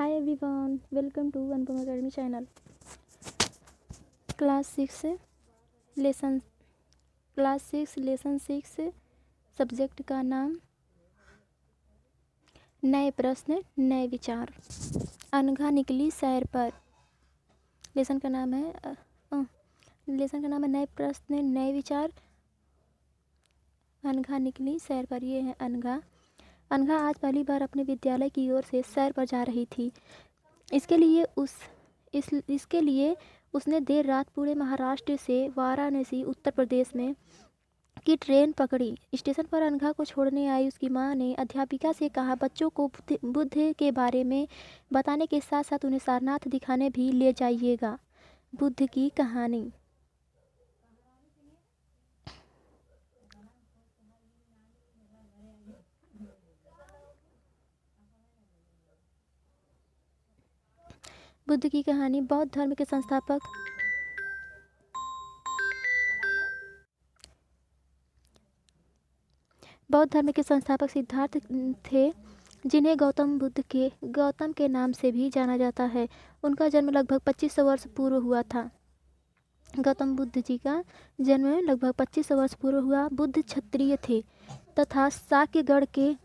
Hi everyone, welcome to Anupam Academy channel. Class six lesson 6 subject का नाम नए प्रश्न नए विचार। अनघा निकली सैर पर। लेसन का नाम है नए प्रश्न नए विचार। अनघा निकली सैर पर। ये है अनघा। अनघा आज पहली बार अपने विद्यालय की ओर से सैर पर जा रही थी। इसके लिए उसने देर रात पूरे महाराष्ट्र से वाराणसी उत्तर प्रदेश में की ट्रेन पकड़ी। स्टेशन पर अनघा को छोड़ने आई उसकी मां ने अध्यापिका से कहा बच्चों को बुद्ध के बारे में बताने के साथ साथ उन्हें सारनाथ दिखाने भी ले जाइएगा। बुद्ध की कहानी। बुद्ध की कहानी। बौद्ध धर्म के संस्थापक सिद्धार्थ थे, जिन्हें गौतम के नाम से भी जाना जाता है। उनका जन्म लगभग 2500 वर्ष पूर्व हुआ था। गौतम बुद्ध जी का जन्म लगभग 2500 वर्ष पूर्व हुआ। बुद्ध क्षत्रिय थे तथा साक्यगढ़ के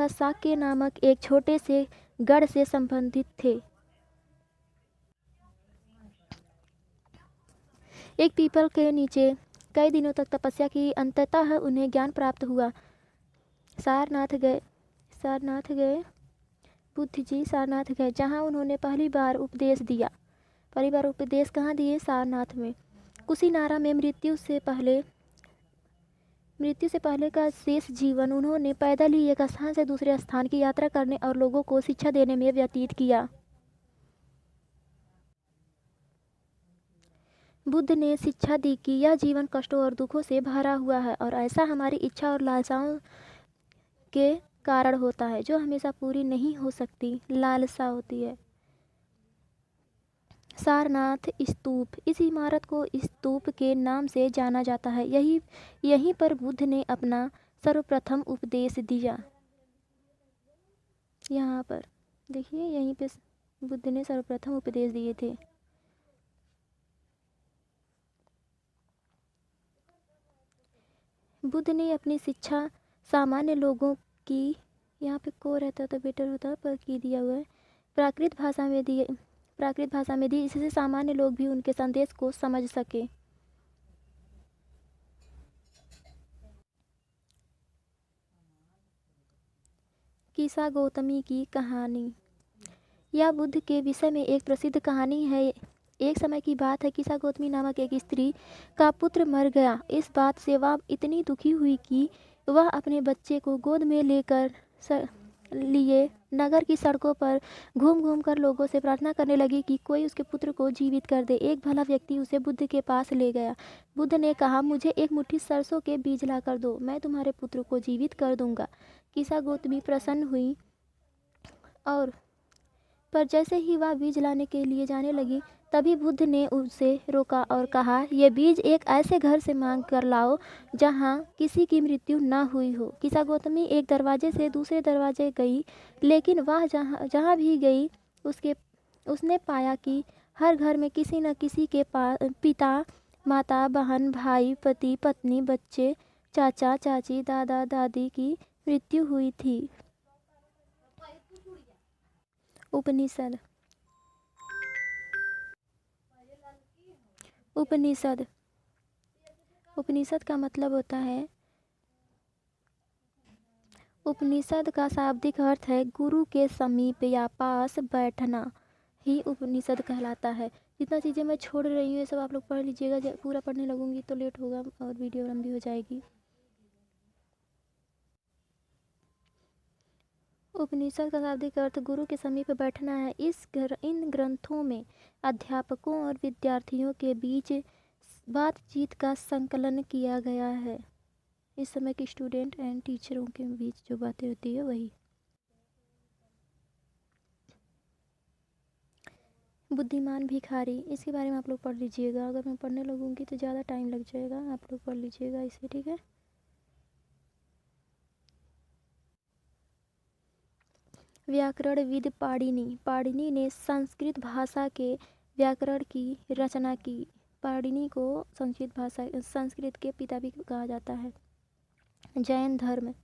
साक्य नामक एक छोटे से गढ़ से संबंधित थे। एक पीपल के नीचे कई दिनों तक तपस्या की। अंततः उन्हें ज्ञान प्राप्त हुआ। सारनाथ गए। बुद्ध जी सारनाथ गए, जहाँ उन्होंने पहली बार उपदेश दिया। कहाँ दिए? सारनाथ में। कुशीनारा में मृत्यु से पहले का शेष जीवन उन्होंने पैदल ही एक स्थान से दूसरे स्थान की यात्रा करने और लोगों को शिक्षा देने में व्यतीत किया। बुद्ध ने शिक्षा दी कि यह जीवन कष्टों और दुखों से भरा हुआ है और ऐसा हमारी इच्छा और लालसाओं के कारण होता है, जो हमेशा पूरी नहीं हो सकती। लालसा होती है। सारनाथ स्तूप। इस इमारत को स्तूप के नाम से जाना जाता है। यहीं पर बुद्ध ने अपना सर्वप्रथम उपदेश दिया। यहाँ पर देखिए, यहीं पे बुद्ध ने सर्वप्रथम उपदेश दिए थे। बुद्ध ने अपनी शिक्षा सामान्य लोगों की, यहाँ पे को रहता तो बेटर होता पर की दिया हुआ है, प्राकृत भाषा में दी, इससे सामान्य लोग भी उनके संदेश को समझ सके। किसा गौतमी की कहानी। यह बुद्ध के विषय में एक प्रसिद्ध कहानी है। एक समय की बात है, किसा गौतमी नामक एक स्त्री का पुत्र मर गया। इस बात से वह इतनी दुखी हुई कि वह अपने बच्चे को गोद में लेकर लिए नगर की सड़कों पर घूम घूम कर लोगों से प्रार्थना करने लगी कि कोई उसके पुत्र को जीवित कर दे। एक भला व्यक्ति उसे बुद्ध के पास ले गया। बुद्ध ने कहा, मुझे एक मुट्ठी सरसों के बीज ला कर दो, मैं तुम्हारे पुत्र को जीवित कर दूंगा। किसा गौतमी प्रसन्न हुई पर जैसे ही वह बीज लाने के लिए जाने लगी, तभी बुद्ध ने उसे रोका और कहा, यह बीज एक ऐसे घर से मांग कर लाओ जहाँ किसी की मृत्यु न हुई हो। किसा गौतमी एक दरवाजे से दूसरे दरवाजे गई, लेकिन वह जहाँ भी गई उसने पाया कि हर घर में किसी न किसी के पिता, माता, बहन, भाई, पति, पत्नी, बच्चे, चाचा, चाची, दादा, दादी की मृत्यु हुई थी। उपनिषद का मतलब होता है, उपनिषद का शाब्दिक अर्थ है गुरु के समीप या पास बैठना ही उपनिषद कहलाता है। जितना चीज़ें मैं छोड़ रही हूँ ये सब आप लोग पढ़ लीजिएगा। पूरा पढ़ने लगूंगी तो लेट होगा और वीडियो लंबी हो जाएगी। उपनिषद का शाब्दिक अर्थ गुरु के समीप बैठना है। इन ग्रंथों में अध्यापकों और विद्यार्थियों के बीच बातचीत का संकलन किया गया है। इस समय के स्टूडेंट एंड टीचरों के बीच जो बातें होती है वही। बुद्धिमान भिखारी, इसके बारे में आप लोग पढ़ लीजिएगा। अगर मैं पढ़ने लगूंगी तो ज़्यादा टाइम लग जाएगा, आप लोग पढ़ लीजिएगा इसे, ठीक है। व्याकरणविद पाणिनि ने संस्कृत भाषा के व्याकरण की रचना की। पाणिनि को संस्कृत के पिता भी कहा जाता है। जैन धर्म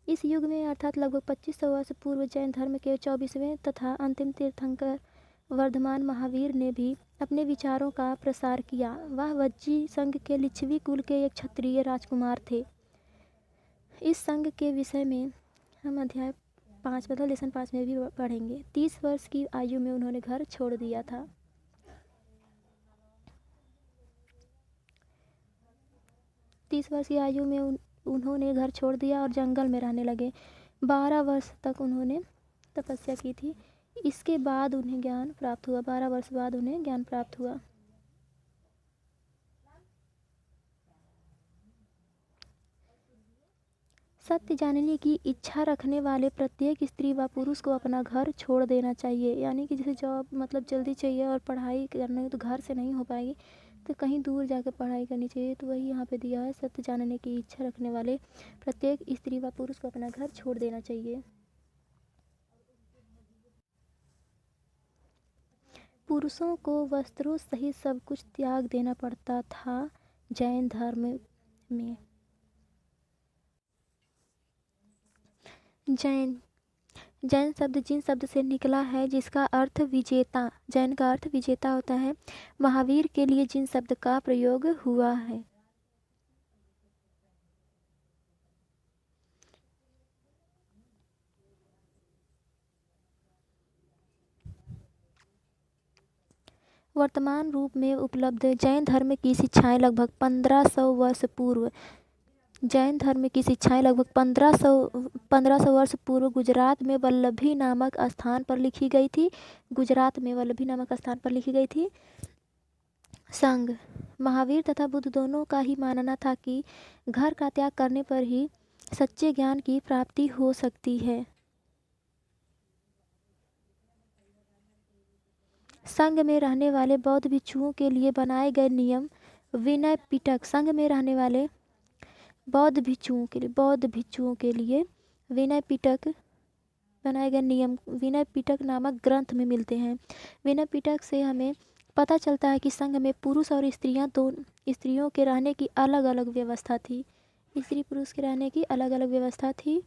इस युग में अर्थात लगभग 2500 वर्ष पूर्व जैन धर्म के 24वें तथा अंतिम तीर्थंकर वर्धमान महावीर ने भी अपने विचारों का प्रसार किया। वह वज्जी संघ के लिच्छवी कुल के एक क्षत्रिय राजकुमार थे। इस संघ के विषय में हम अध्याय 5 मतलब लेसन 5 में भी पढ़ेंगे। 30 वर्ष की आयु में उन्होंने घर छोड़ दिया था। उन्होंने घर छोड़ दिया और जंगल में रहने लगे। 12 वर्ष तक उन्होंने तपस्या की थी। इसके बाद उन्हें ज्ञान प्राप्त हुआ। 12 वर्ष बाद उन्हें ज्ञान प्राप्त हुआ। सत्य जानने की इच्छा रखने वाले प्रत्येक स्त्री व पुरुष को अपना घर छोड़ देना चाहिए। यानी कि जैसे जॉब मतलब जल्दी चाहिए और पढ़ाई करने तो घर से नहीं हो पाएगी तो कहीं दूर जाकर पढ़ाई करनी चाहिए। तो वही यहाँ पे दिया है, सत्य जानने की इच्छा रखने वाले प्रत्येक स्त्री व पुरुष को अपना घर छोड़ देना चाहिए। पुरुषों को वस्त्रों सहित सब कुछ त्याग देना पड़ता था जैन धर्म में। जैन शब्द जिन शब्द से निकला है जिसका अर्थ विजेता, जैन का अर्थ विजेता होता है। महावीर के लिए जिन शब्द का प्रयोग हुआ है। वर्तमान रूप में उपलब्ध जैन धर्म की शिक्षाएं लगभग 1500 वर्ष पूर्व लगभग 1500 वर्ष पूर्व गुजरात में वल्लभी नामक स्थान पर लिखी गई थी। संघ महावीर तथा बुद्ध दोनों का ही मानना था कि घर का त्याग करने पर ही सच्चे ज्ञान की प्राप्ति हो सकती है। संघ में रहने वाले बौद्ध भिक्षुओं के लिए बनाए गए नियम विनय पिटक। संघ में रहने वाले बौद्ध भिक्षुओं के लिए विनय पिटक बनाए गए नियम विनय पिटक नामक ग्रंथ में मिलते हैं। विनय पिटक से हमें पता चलता है कि संघ में पुरुष और स्त्रियों के रहने की अलग अलग व्यवस्था थी। स्त्री पुरुष के रहने की अलग अलग व्यवस्था थी।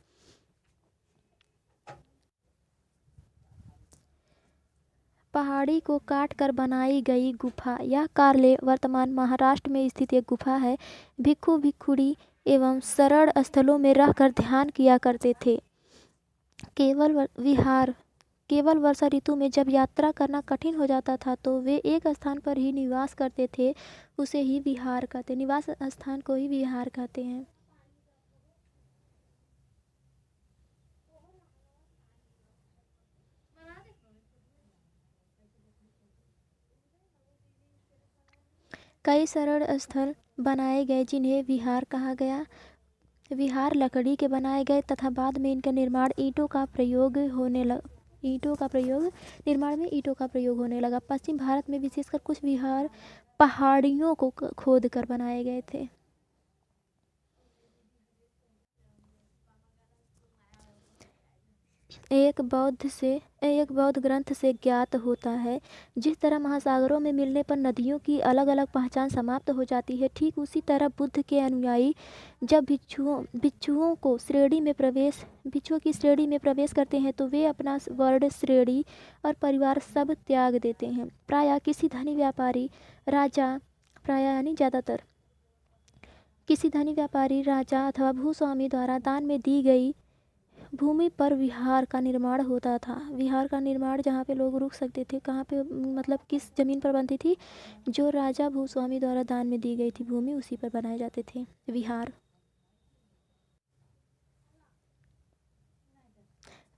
पहाड़ी को काट कर बनाई गई गुफा। यह कार्ले वर्तमान महाराष्ट्र में स्थित एक गुफा है। भिक्षु भिक्षुणी एवं शरण स्थलों में रहकर ध्यान किया करते थे। केवल वर्षा ऋतु में जब यात्रा करना कठिन हो जाता था तो वे एक स्थान पर ही निवास करते थे। उसे ही विहार कहते, निवास स्थान को ही विहार कहते हैं। कई शरण स्थल बनाए गए जिन्हें विहार कहा गया। विहार लकड़ी के बनाए गए तथा बाद में इनका निर्माण ईंटों का प्रयोग होने लगा। पश्चिम भारत में विशेषकर कुछ विहार पहाड़ियों को खोदकर बनाए गए थे। एक बौद्ध ग्रंथ से ज्ञात होता है। जिस तरह महासागरों में मिलने पर नदियों की अलग अलग पहचान समाप्त हो जाती है, ठीक उसी तरह बुद्ध के अनुयायी जब भिक्षुओं की श्रेणी में प्रवेश करते हैं तो वे अपना वर्ण, श्रेणी और परिवार सब त्याग देते हैं। प्रायः किसी धनी व्यापारी राजा अथवा भूस्वामी द्वारा दान में दी गई भूमि पर विहार का निर्माण होता था। विहार का निर्माण जहाँ पे लोग रुक सकते थे, कहाँ पे मतलब किस जमीन पर बनती थी, जो राजा भूस्वामी द्वारा दान में दी गई थी भूमि, उसी पर बनाए जाते थे विहार।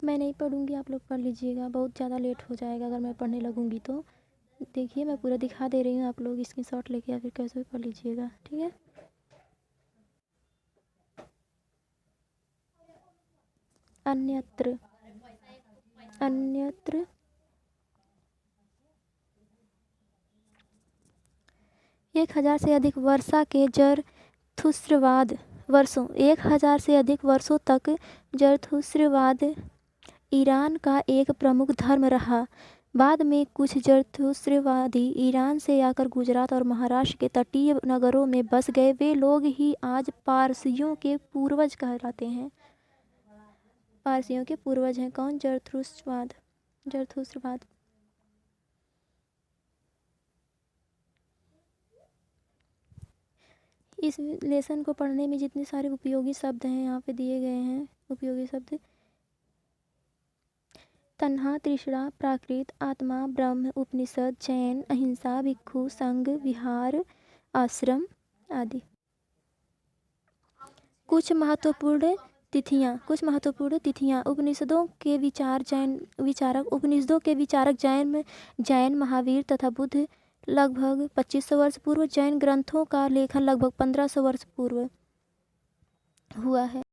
मैं नहीं पढ़ूंगी, आप लोग पढ़ लीजिएगा, बहुत ज़्यादा लेट हो जाएगा अगर मैं पढ़ने लगूंगी तो। देखिए मैं पूरा दिखा दे रही हूँ, आप लोग स्क्रीनशॉट लेके या फिर कैसे भी पढ़ लीजिएगा, ठीक है। अन्यत्र 1000 से अधिक वर्षों तक जरथुस्त्रवाद ईरान का एक प्रमुख धर्म रहा। बाद में कुछ जरथुस्त्रवादी ईरान से आकर गुजरात और महाराष्ट्र के तटीय नगरों में बस गए। वे लोग ही आज पारसियों के पूर्वज कहलाते हैं। पारसियों के पूर्वज हैं कौन? जरथुस्त्रवाद। इस लेसन को पढ़ने में जितने सारे उपयोगी शब्द हैं यहाँ पे दिए गए हैं। उपयोगी शब्द: तन्हा, तृष्णा, प्राकृत, आत्मा, ब्रह्म, उपनिषद, जैन, अहिंसा, भिक्षु, संघ, विहार, आश्रम आदि। कुछ महत्वपूर्ण तिथियाँ। उपनिषदों के विचारक जैन, महावीर तथा बुद्ध लगभग 2500 वर्ष पूर्व। जैन ग्रंथों का लेखन लगभग 1500 वर्ष पूर्व हुआ है।